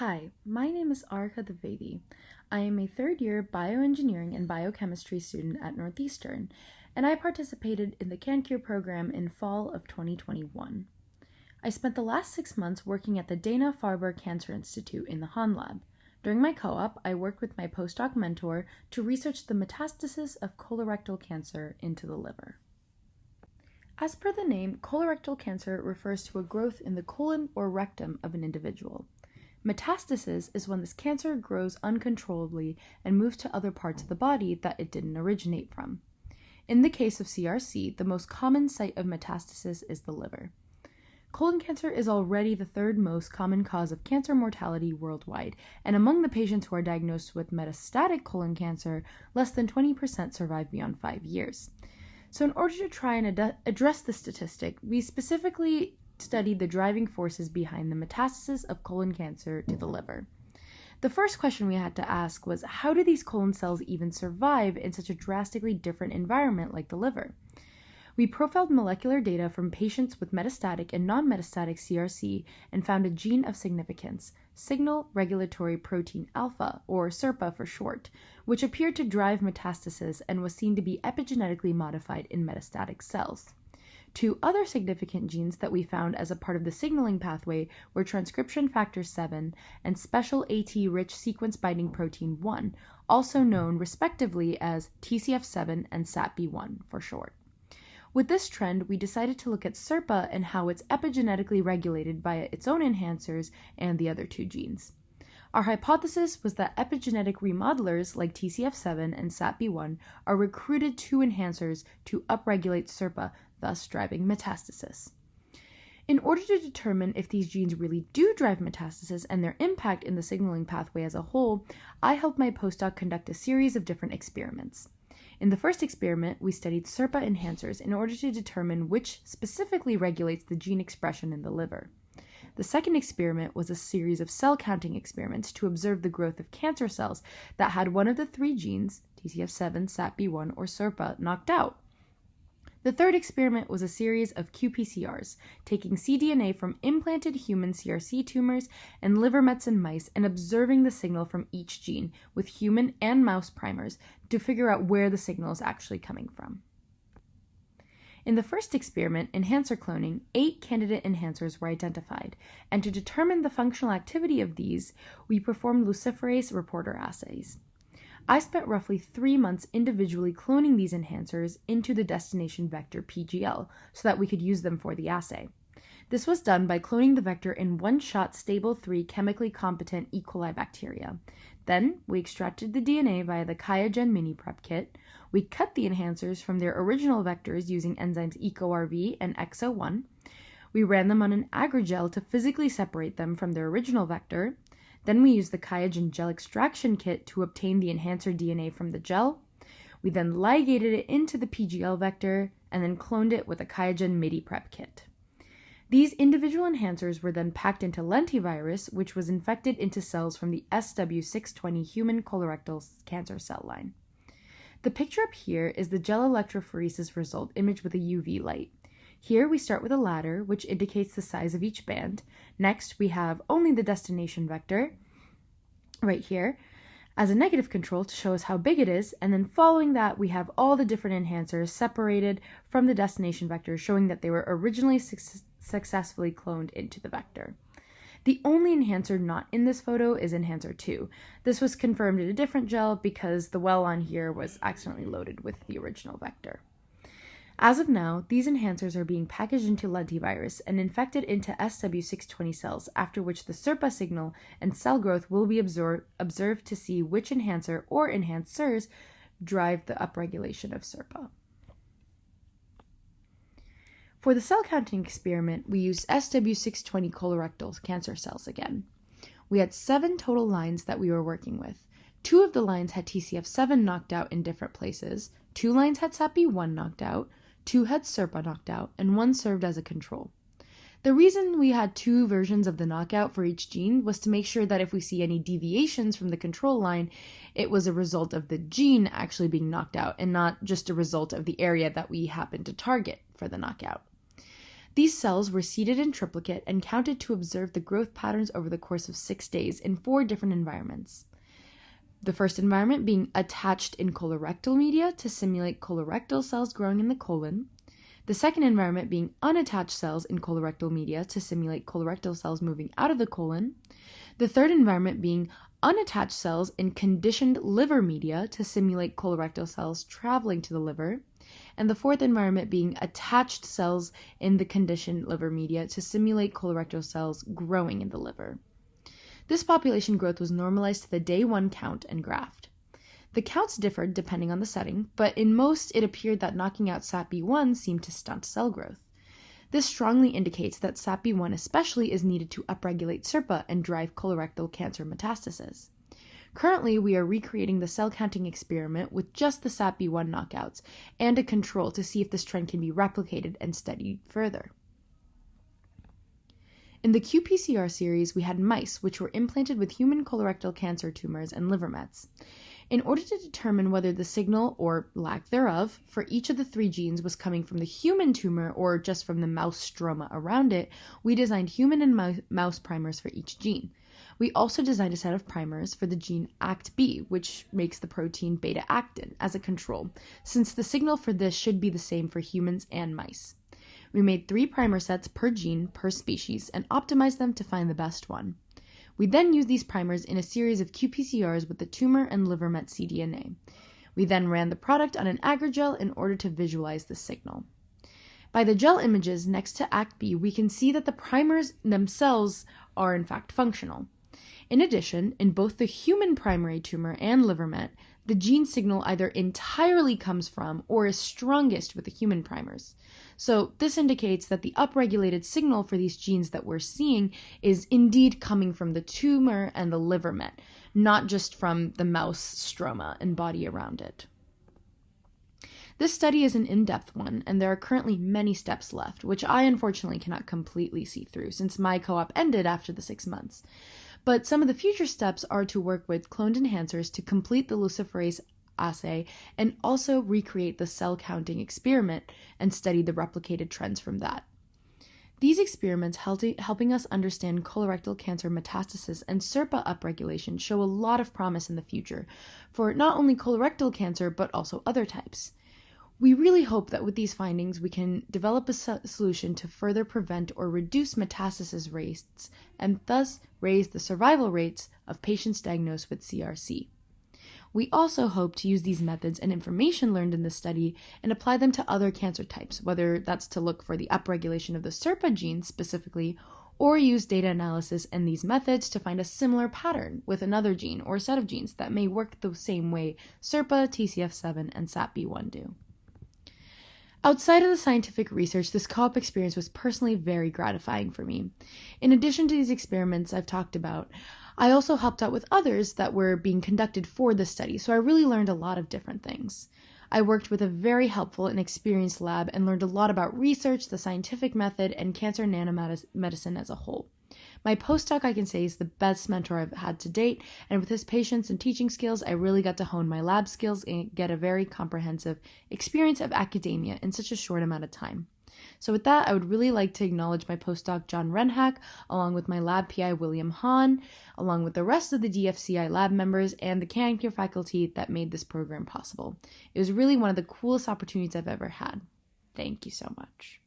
Hi, my name is Diarika. I am a third-year bioengineering and biochemistry student at Northeastern, and I participated in the CanCure program in fall of 2021. I spent the last 6 months working at the Dana-Farber Cancer Institute in the Han Lab. During my co-op, I worked with my postdoc mentor to research the metastasis of colorectal cancer into the liver. As per the name, colorectal cancer refers to a growth in the colon or rectum of an individual. Metastasis is when this cancer grows uncontrollably and moves to other parts of the body that it didn't originate from. In the case of CRC, the most common site of metastasis is the liver. Colon cancer is already the third most common cause of cancer mortality worldwide, and among the patients who are diagnosed with metastatic colon cancer, less than 20% survive beyond 5 years. So in order to try and address this statistic, we specifically studied the driving forces behind the metastasis of colon cancer to the liver. The first question we had to ask was, how do these colon cells even survive in such a drastically different environment like the liver? We profiled molecular data from patients with metastatic and non-metastatic CRC and found a gene of significance, signal regulatory protein alpha, or SIRPα for short, which appeared to drive metastasis and was seen to be epigenetically modified in metastatic cells. Two other significant genes that we found as a part of the signaling pathway were transcription factor 7 and special AT-rich sequence binding protein 1, also known respectively as TCF7 and SAPB1 for short. With this trend, we decided to look at SIRPα and how it's epigenetically regulated via its own enhancers and the other two genes. Our hypothesis was that epigenetic remodelers like TCF7 and SAPB1 are recruited to enhancers to upregulate SIRPα, thus driving metastasis. In order to determine if these genes really do drive metastasis and their impact in the signaling pathway as a whole, I helped my postdoc conduct a series of different experiments. In the first experiment, we studied SIRPα enhancers in order to determine which specifically regulates the gene expression in the liver. The second experiment was a series of cell counting experiments to observe the growth of cancer cells that had one of the three genes, TCF7, SAPB1, or SIRPα, knocked out. The third experiment was a series of qPCRs, taking cDNA from implanted human CRC tumors and liver mets in mice and observing the signal from each gene with human and mouse primers to figure out where the signal is actually coming from. In the first experiment, enhancer cloning, 8 candidate enhancers were identified, and to determine the functional activity of these, we performed luciferase reporter assays. I spent roughly 3 months individually cloning these enhancers into the destination vector PGL so that we could use them for the assay. This was done by cloning the vector in one-shot stable 3 chemically competent E. coli bacteria. Then, we extracted the DNA via the QIAGEN mini prep kit. We cut the enhancers from their original vectors using enzymes EcoRV and XO1. We ran them on an agrigel to physically separate them from their original vector. Then we used the QIAGEN gel extraction kit to obtain the enhancer DNA from the gel. We then ligated it into the PGL vector and then cloned it with a QIAGEN midi prep kit. These individual enhancers were then packed into lentivirus, which was infected into cells from the SW620 human colorectal cancer cell line. The picture up here is the gel electrophoresis result imaged with a UV light. Here we start with a ladder, which indicates the size of each band. Next, we have only the destination vector, right here, as a negative control to show us how big it is, and then following that, we have all the different enhancers separated from the destination vector, showing that they were originally successfully cloned into the vector. The only enhancer not in this photo is enhancer 2. This was confirmed in a different gel because the well on here was accidentally loaded with the original vector. As of now, these enhancers are being packaged into lentivirus and infected into SW620 cells, after which the SIRPα signal and cell growth will be observed to see which enhancer or enhancers drive the upregulation of SIRPα. For the cell counting experiment, we used SW620 colorectal cancer cells again. We had 7 total lines that we were working with. 2 of the lines had TCF7 knocked out in different places, 2 lines had SAPB1 knocked out, 2 had SIRPα knocked out, and 1 served as a control. The reason we had 2 versions of the knockout for each gene was to make sure that if we see any deviations from the control line, it was a result of the gene actually being knocked out and not just a result of the area that we happened to target for the knockout. These cells were seeded in triplicate and counted to observe the growth patterns over the course of 6 days in 4 different environments. The first environment being attached in colorectal media to simulate colorectal cells growing in the colon. The second environment being unattached cells in colorectal media to simulate colorectal cells moving out of the colon. The third environment being unattached cells in conditioned liver media to simulate colorectal cells traveling to the liver. And the fourth environment being attached cells in the conditioned liver media to simulate colorectal cells growing in the liver. This population growth was normalized to the day 1 count and graphed. The counts differed depending on the setting, but in most it appeared that knocking out SAPB1 seemed to stunt cell growth. This strongly indicates that SAPB1 especially is needed to upregulate SERPA and drive colorectal cancer metastasis. Currently, we are recreating the cell counting experiment with just the SAPB1 knockouts and a control to see if this trend can be replicated and studied further. In the qPCR series, we had mice which were implanted with human colorectal cancer tumors and liver mets. In order to determine whether the signal, or lack thereof, for each of the 3 genes was coming from the human tumor or just from the mouse stroma around it, we designed human and mouse primers for each gene. We also designed a set of primers for the gene ACTB, which makes the protein beta-actin, as a control, since the signal for this should be the same for humans and mice. We made 3 primer sets per gene per species and optimized them to find the best one. We then used these primers in a series of qPCRs with the tumor and liver met cDNA. We then ran the product on an agar-gel in order to visualize the signal. By the gel images next to ACTB, we can see that the primers themselves are in fact functional. In addition, in both the human primary tumor and liver met, the gene signal either entirely comes from or is strongest with the human primers. So this indicates that the upregulated signal for these genes that we're seeing is indeed coming from the tumor and the liver met, not just from the mouse stroma and body around it. This study is an in-depth one, and there are currently many steps left, which I unfortunately cannot completely see through since my co-op ended after the 6 months. But some of the future steps are to work with cloned enhancers to complete the luciferase assay and also recreate the cell counting experiment and study the replicated trends from that. These experiments helping us understand colorectal cancer metastasis and SERPA upregulation show a lot of promise in the future for not only colorectal cancer but also other types. We really hope that with these findings, we can develop a solution to further prevent or reduce metastasis rates and thus raise the survival rates of patients diagnosed with CRC. We also hope to use these methods and information learned in this study and apply them to other cancer types, whether that's to look for the upregulation of the SERPA gene specifically, or use data analysis and these methods to find a similar pattern with another gene or set of genes that may work the same way SERPA, TCF7, and SAPB1 do. Outside of the scientific research, this co-op experience was personally very gratifying for me. In addition to these experiments I've talked about, I also helped out with others that were being conducted for this study, so I really learned a lot of different things. I worked with a very helpful and experienced lab and learned a lot about research, the scientific method, and cancer nanomedicine as a whole. My postdoc, I can say, is the best mentor I've had to date, and with his patience and teaching skills, I really got to hone my lab skills and get a very comprehensive experience of academia in such a short amount of time. So with that, I would really like to acknowledge my postdoc John Renhack, along with my lab PI William Hahn, along with the rest of the DFCI lab members and the CanCure faculty that made this program possible. It was really one of the coolest opportunities I've ever had. Thank you so much.